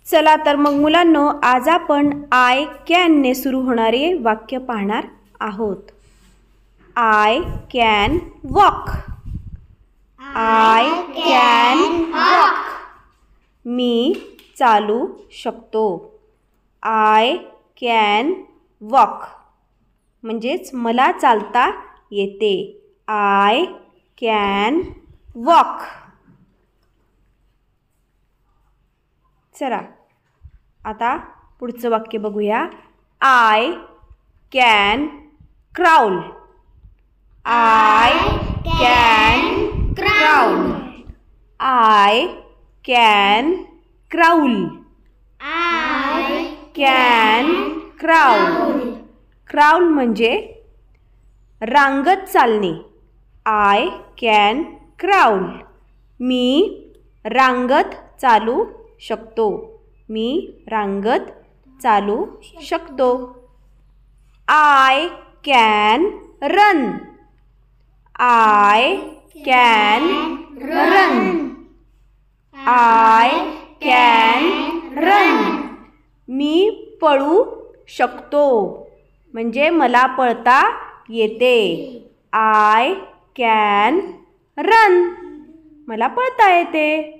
चला तर मग मुलांनो, आज आपण आय कॅन ने सुरू होणारे वाक्य पाहणार आहोत. I can walk. I can walk. मी चालू शकतो. आय कॅन वॉक म्हणजेच मला चालता येते. I can walk. चला आता पुढचं वाक्य बघूया. I can crawl. I can crawl. I can crawl. I can crawl. Crawl म्हणजे रांगत चालणे. I can crawl. मी रांगत चालू शकतो. मी रांगत चालू शकतो. I can run. I can run. I can run. मी पळू शकतो म्हणजे मला पळता येते. I can run. मला पळता येते.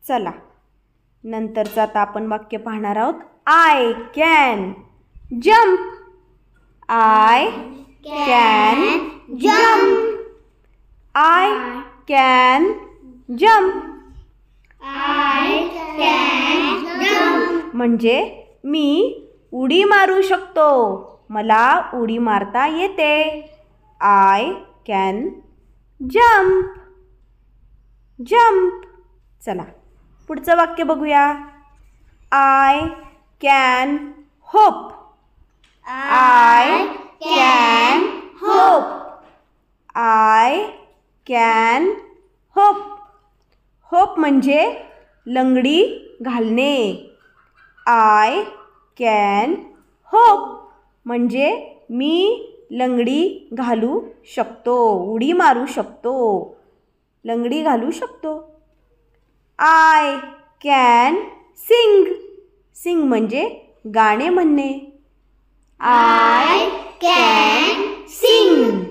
चला नंतरचं आता आपण वाक्य पाहणार आहोत. I can jump. I can jump. I can jump. I can jump म्हणजे मी उडी मारू शकतो. मला उडी मारता येते. I can jump. जम्प. चला पुढचं वाक्य बघूया. I can hope. I can hope. I can hope. Hope म्हणजे लंगडी घालणे. आय कॅन होप म्हणजे मी लंगडी घालू शकतो. उडी मारू शकतो. लंगडी घालू शकतो. I can sing. सिंग म्हणजे गाणे म्हणणे. I can sing.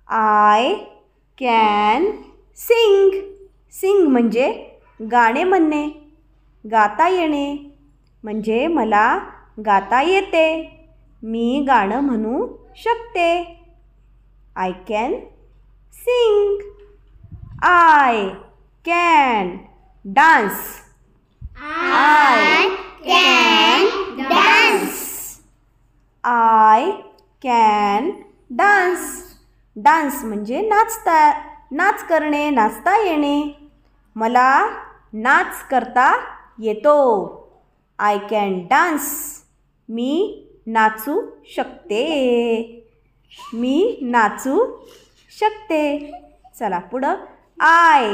I can sing. Sing म्हणजे गाणे म्हणणे. गाता येणे म्हणजे मला गाता येते. मी गाणं म्हणू शकते. I can sing. I can dance. I can dance. I can dance. Dance म्हणजे नाच करणे, नाचता येणे. मला नाच करता येतो. I can dance. मी नाचू शकते. मी नाचू शकते. चला पुढं. I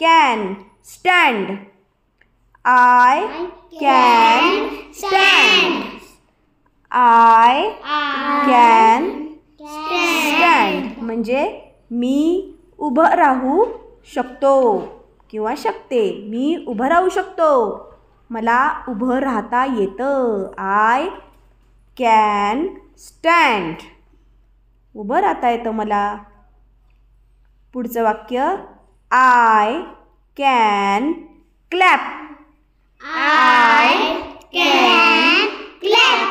can stand. I can stand. I can stand म्हणजे मी उभं राहू शकतो किंवा शकते. मी उभं राहू शकतो. मला उभं राहता येतं. I can stand. उभं राहता येतं मला. पुढचं वाक्य. I can clap. I can clap.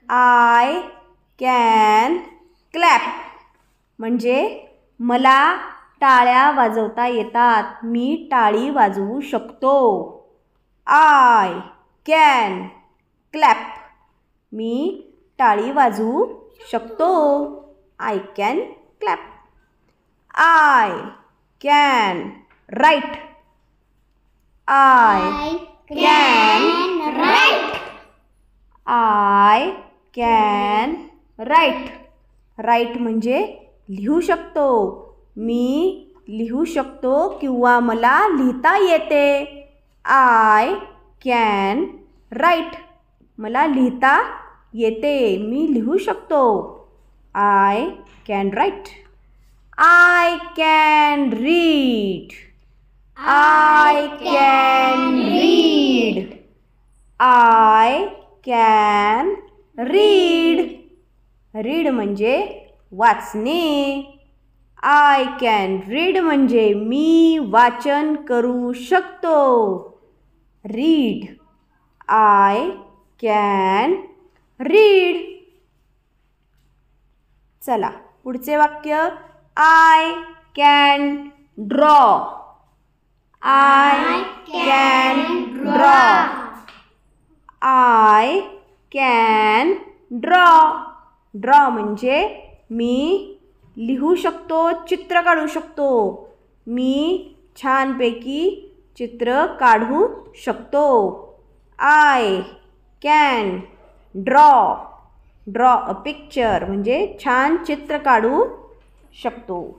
I can clap म्हणजे मला टाळ्या वाजवता येतात. मी टाळी वाजवू शकतो. I can clap. मी टाळी वाजवू शकतो. I can clap. I can write. I can write. I can write. Write म्हणजे लिहू शकतो. मी लिहू शकतो किंवा मला लिहिता येते. I can right. मला लिहिता येते. मी लिहू शकतो. I can right. I can read. I can I can read. Read म्हणजे वाचणे. आय कॅन रीड म्हणजे मी वाचन करू शकतो. रीड. I can read. चला पुढचे वाक्य. I can draw. I can draw. I can draw. Draw म्हणजे मी लिहू शकतो, चित्र काढू शकतो. मी छानपैकी चित्र काढू शकतो. I can draw. Draw a picture म्हणजे छान चित्र काढू शकतो.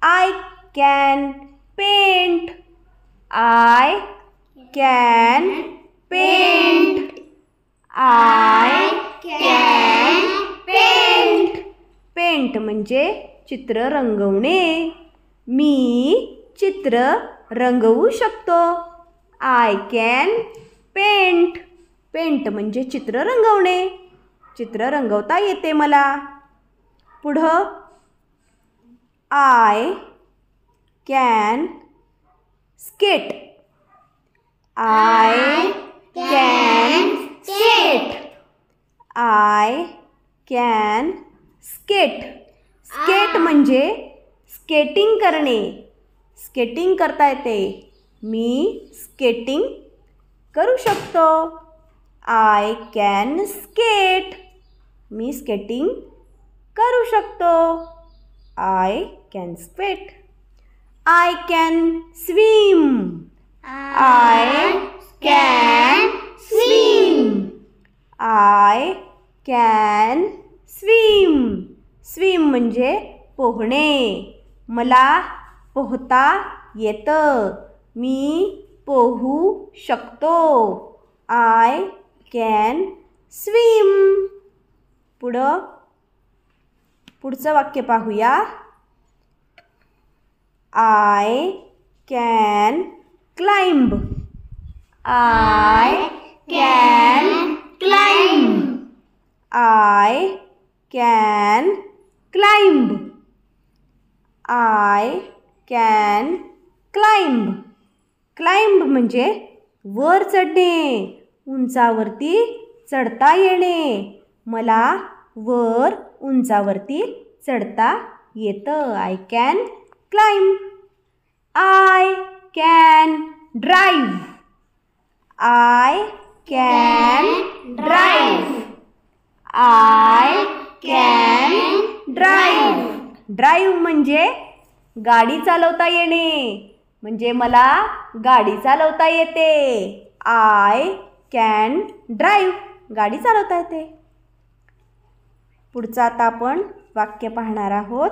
I can paint. I can paint. I can paint. Paint म्हणजे चित्र रंगवणे. मी चित्र रंगवू शकतो. I can paint. पेंट म्हणजे चित्र रंगवणे. चित्र रंगवता येते मला. पुढं. I can skate. I can skate. I can skate. Skate म्हणजे स्केटिंग करणे. स्केटिंग करता येते. मी स्केटिंग करू शकतो. I can skate. मी स्केटिंग करू शकतो. I can skate. I can swim. I can swim. I can swim. Swim म्हणजे पोहणे. मला पोहता येतं. मी पोहू शकतो. I can swim. पुढचं वाक्य पाहूया. I can climb. I can climb. I can climb. I can climb. Climb म्हणजे वर चढणे, उंचावरती चढता येणे. मला वर उंचावरती चढता येतं. I can climb. I can drive. I can drive. I can drive. Drive म्हणजे गाडी चालवता येणे. म्हणजे मला गाडी चालवता येते. I can drive. गाडी चालवता येते. पुढचं आता आपण वाक्य पाहणार आहोत.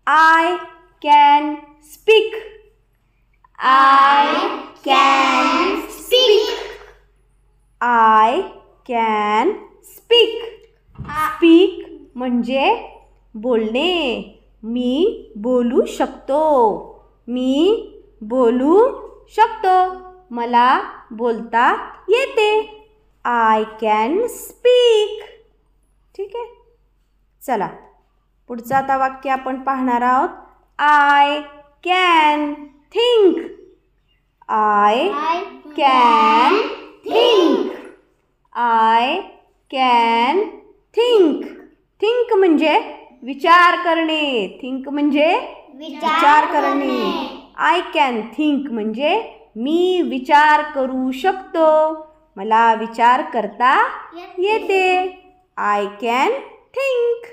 I can speak. I can speak. I can speak. Speak म्हणजे बोलणे. मी बोलू शकतो. मी बोलू शकतो. मला बोलता येते. I can speak. ठीक आहे. चला पुढचं आता वाक्य आपण पाहणार आहोत. I can think. I can think. I can think. Think म्हणजे विचार करणे. थिंक म्हणजे विचार करणे. आय कॅन थिंक म्हणजे मी विचार करू शकतो. मला विचार करता येते. I can think.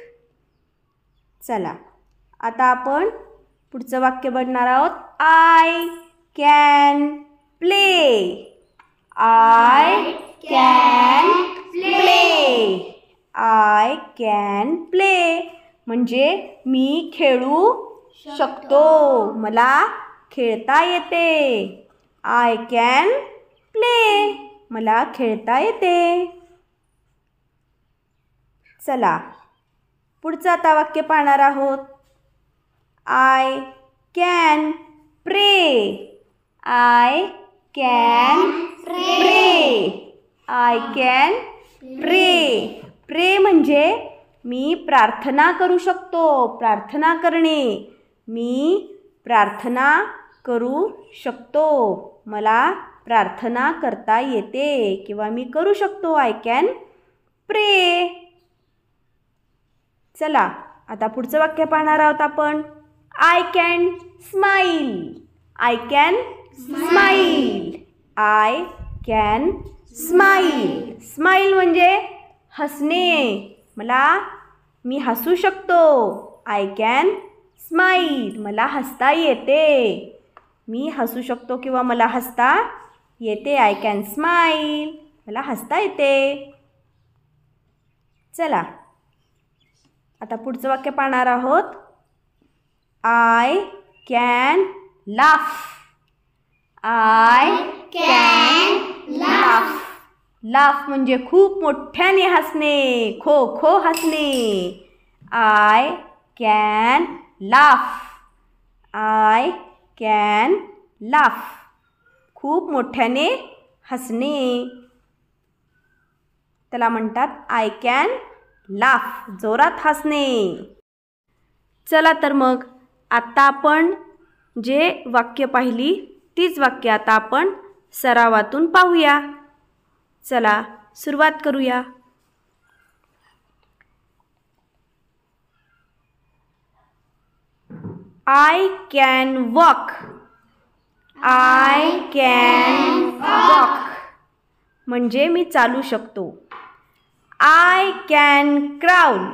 चला आता आपण पुढचं वाक्य बघणार आहोत. I can play. I can play. I can play म्हणजे मी खेळू शकतो. मला खेळता येते. I can play. मला खेळता येते. चला पुढचं आता वाक्य पाहणार आहोत. आय कॅन प्रे. आय कॅन प्रे. आय कॅन प्रे. प्रे म्हणजे मी प्रार्थना करू शकतो. प्रार्थना करणे. मी प्रार्थना करू शकतो. मला प्रार्थना करता येते किंवा मी करू शकतो. आय कॅन प्रे. चला आता पुढचं वाक्य पाहणार आहोत आपण. I can smile. I can smile. I can smile. Smile म्हणजे हसणे. मी हसू शकतो. I can smile. मला हसता येते. मी हसू शकतो किंवा मला हसता येते. I can smile. मला हसता येते. चला आता पुढचं वाक्य पाहणार आहोत. I can laugh. I can laugh. Laugh म्हणजे खूप मोठ्याने हसणे. खो खो हसणे. I can laugh. I can laugh. खूप मोठ्याने हसणे त्याला म्हणतात आय कॅन लाफ. जोरात हसणे. चला तर मग आत्ता आपण जे वाक्य पाहिली तीच वाक्य आता आपण सरावातून पाहूया. चला सुरुवात करूया. I can walk. I can walk म्हणजे मी चालू शकतो. I can crawl.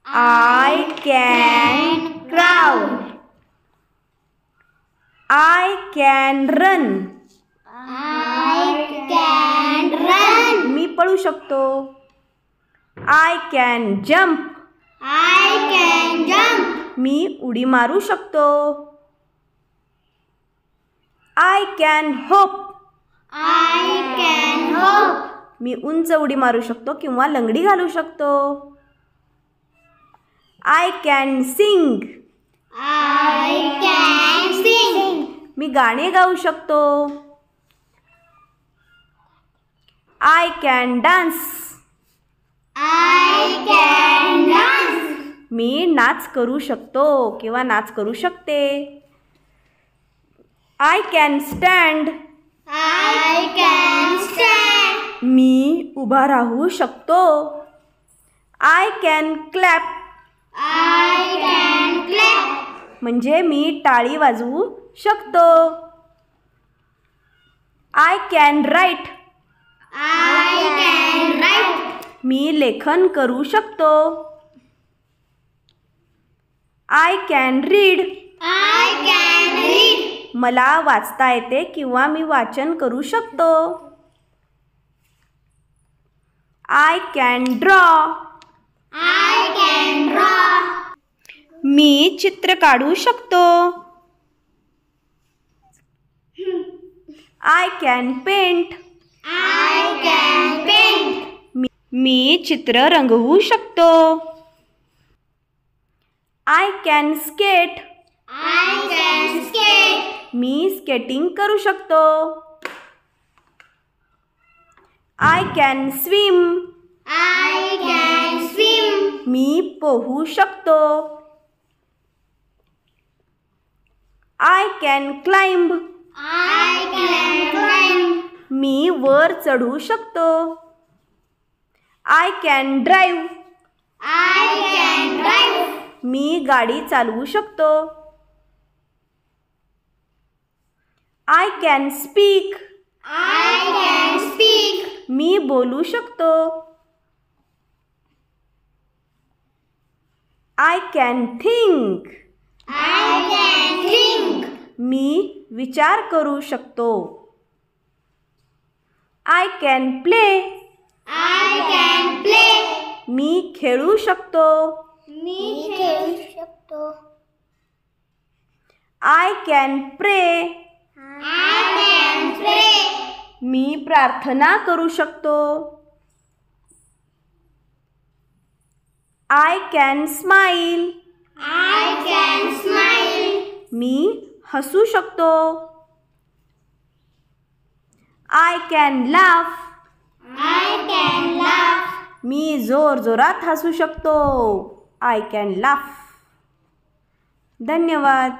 I can crawl. I can run. I can run. मी पळू शकतो. I can jump. I can jump. मी उडी मारू शकतो. I can hope. I can hop. मी उंच उडी मारू शकतो किंवा लंगडी घालू शकतो. I can Singh. I can sing. मी गाणे गाऊ शकतो. I can dance. I can dance. मी नाच करू शकतो किंवा नाच करू शकते. I can stand. I can stand. मी उभा राहू शकतो. I can clap. I can clap. म्हणजे मी टाळी वाजवू शकतो. I can right. I can write. मी लेखन करू शकतो. I can read. I can read. मला वाचता येते किंवा मी वाचन करू शकतो. I can draw. I can draw. मी चित्र काढू शकतो. I can paint. I can paint. मी चित्र रंगवू शकतो. I can skate. I can skate. मी स्केटिंग करू शकतो. I can swim. I can swim. मी पोहू शकतो. I can climb. I can climb. मी वर चढू शकतो. I can drive. I can drive. मी गाडी चालवू शकतो. I can speak. I can speak. मी बोलू शकतो. I can think. I can think. मी विचार करू शकतो. I can play. I can play. मी खेळू शकतो. मी खेळू शकतो. आय कॅन प्रे. I can pray. मी प्रार्थना करू शकतो. I can smile. I can smile. मी हसू शकतो. I can laugh. I can laugh. मी जोरजोरात हसू शकतो. I can laugh. धन्यवाद.